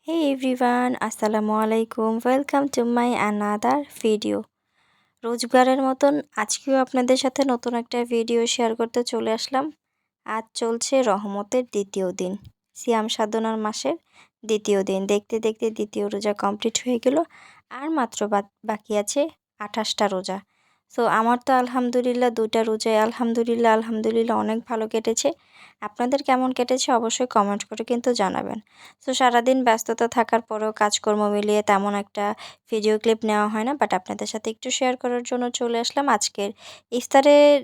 Hey everyone, আসসালামু আলাইকুম। Welcome to my another video. রোজগারের মতন আজকেও আপনাদের সাথে নতুন একটা ভিডিও শেয়ার করতে চলে আসলাম। আজ চলছে রহমতের দ্বিতীয় দিন, সিয়াম সাধনার মাসের দ্বিতীয় দিন। দেখতে দেখতে দ্বিতীয় রোজা কমপ্লিট হয়ে গেল, আর মাত্র বাকি আছে 28টা রোজা। সো আমার তো আলহামদুলিল্লাহ 2টা রোজায় আলহামদুলিল্লাহ অনেক ভালো কেটেছে। আপনাদের কেমন কেটেছে অবশ্যই কমেন্ট করে কিন্তু জানাবেন। সো সারাদিন ব্যস্ততা থাকার পরেও কাজকর্ম মিলিয়ে তেমন একটা ভিডিও ক্লিপ নেওয়া হয় না, বাট আপনাদের সাথে একটু শেয়ার করার জন্য চলে আসলাম। আজকের ইফতারের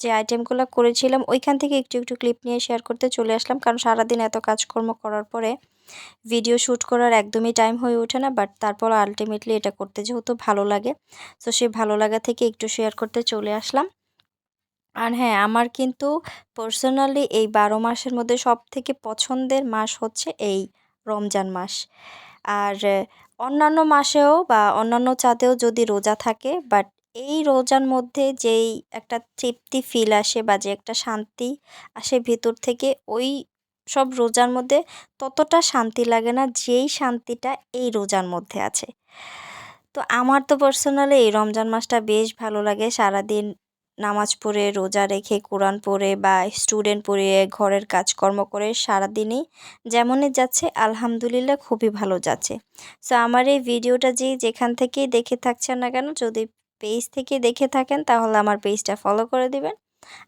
যে আইটেমগুলো করেছিলাম ওইখান থেকে একটু ক্লিপ নিয়ে শেয়ার করতে চলে আসলাম, কারণ সারাদিন এত কাজকর্ম করার পরে ভিডিও শ্যুট করার একদমই টাইম হয়ে ওঠে না। বাট তারপর আলটিমেটলি এটা করতে যেহেতু ভালো লাগে, সো সেই ভালো লাগা থেকে একটু শেয়ার করতে চলে আসলাম। আর হ্যাঁ, আমার কিন্তু পার্সোনালি এই 12 মাসের মধ্যে সবথেকে পছন্দের মাস হচ্ছে এই রমজান মাস। আর অন্যান্য মাসেও বা অন্যান্য চাঁদেও যদি রোজা থাকে, বাট এই রোজার মধ্যে যেই একটা তৃপ্তি ফিল আসে বা যে একটা শান্তি আসে ভেতর থেকে, ওই সব রোজার মধ্যে ততটা শান্তি লাগে না যেই শান্তিটা এই রোজার মধ্যে আছে। তো আমার তো পার্সোনালি এই রমজান মাসটা বেশ ভালো লাগে। সারাদিন নামাজ পড়ে, রোজা রেখে, কোরআন পড়ে বা স্টুডেন্ট পড়িয়ে ঘরের কাজকর্ম করে সারাদিনই যেমনই যাচ্ছে আলহামদুলিল্লাহ খুবই ভালো যাচ্ছে। সো আমার এই ভিডিওটা যেখান থেকেই দেখে থাকছেন না কেন, যদি পেজ থেকে দেখে থাকেন তাহলে আমার পেজটা ফলো করে দিবেন।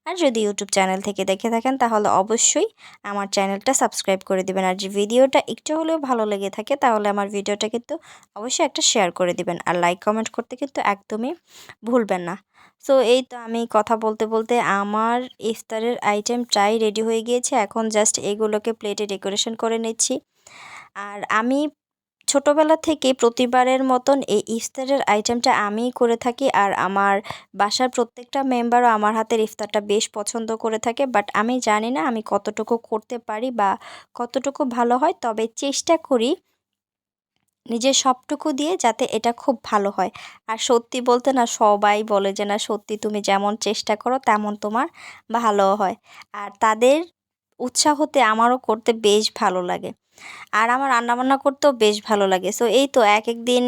আর যদি ইউটিউব চ্যানেল থেকে দেখে থাকেন তাহলে অবশ্যই আমার চ্যানেলটা সাবস্ক্রাইব করে দিবেন। আর যে ভিডিওটা একটু হলেও ভালো লেগে থাকে তাহলে আমার ভিডিওটা কিন্তু অবশ্যই একটা শেয়ার করে দিবেন, আর লাইক কমেন্ট করতে কিন্তু একদমই ভুলবেন না। সো এই তো আমি কথা বলতে বলতে আমার ইফতারের আইটেম প্রায় রেডি হয়ে গিয়েছে। এখন জাস্ট এগুলোকে প্লেটে ডেকোরেশন করে নিচ্ছি। আর আমি ছোটোবেলা থেকে প্রতিবারের মতন এই ইফতারের আইটেমটা আমিই করে থাকি, আর আমার বাসার প্রত্যেকটা মেম্বারও আমার হাতের ইফতারটা বেশ পছন্দ করে থাকে। বাট আমি জানি না আমি কতটুকু করতে পারি বা কতটুকু ভালো হয়, তবে চেষ্টা করি নিজের সবটুকু দিয়ে যাতে এটা খুব ভালো হয়। আর সত্যি বলতে না, সবাই বলে যে না সত্যি তুমি যেমন চেষ্টা করো তেমন তোমার ভালো হয়। আর তাদের উৎসাহতে আমারও করতে বেশ ভালো লাগে। আর আমার রান্নাবান্না করতেও বেশ ভালো লাগে। সো এই তো একেক দিন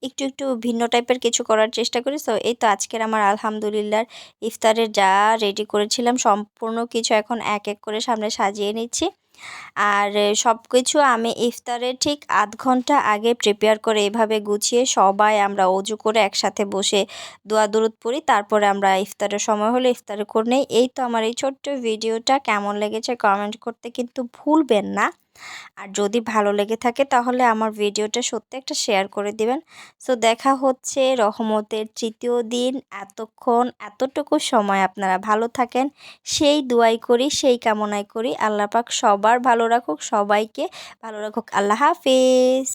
একটু ভিন্ন টাইপের কিছু করার চেষ্টা করি। সো এই তো আজকের আমার আলহামদুলিল্লাহ ইফতারের যা রেডি করেছিলাম সম্পূর্ণ কিছু এখন এক করে সামনে সাজিয়ে নিচ্ছি। আর সবকিছু আমি ইফতারের ঠিক ০.৫ ঘন্টা আগে প্রিপেয়ার করে এভাবে গুছিয়ে সবাই আমরা অজু করে একসাথে বসে দোয়া দরুদ পড়ি। তারপরে আমরা ইফতারের সময় হলে ইফতার করে নেই। এই তো আমার এই ছোট্ট ভিডিওটা কেমন লেগেছে কমেন্ট করতে কিন্তু ভুলবেন না। আর যদি ভালো লেগে থাকে তাহলে আমার ভিডিওটা সত্যি একটা শেয়ার করে দিবেন। সো দেখা হচ্ছে রহমতের তৃতীয় দিন। এতক্ষণ এতটুকু সময় আপনারা ভালো থাকেন সেই দোয়াই করি, সেই কামনাই করি। আল্লাহ পাক সবার ভালো রাখুক, সবাইকে ভালো রাখুক। আল্লাহ হাফেজ।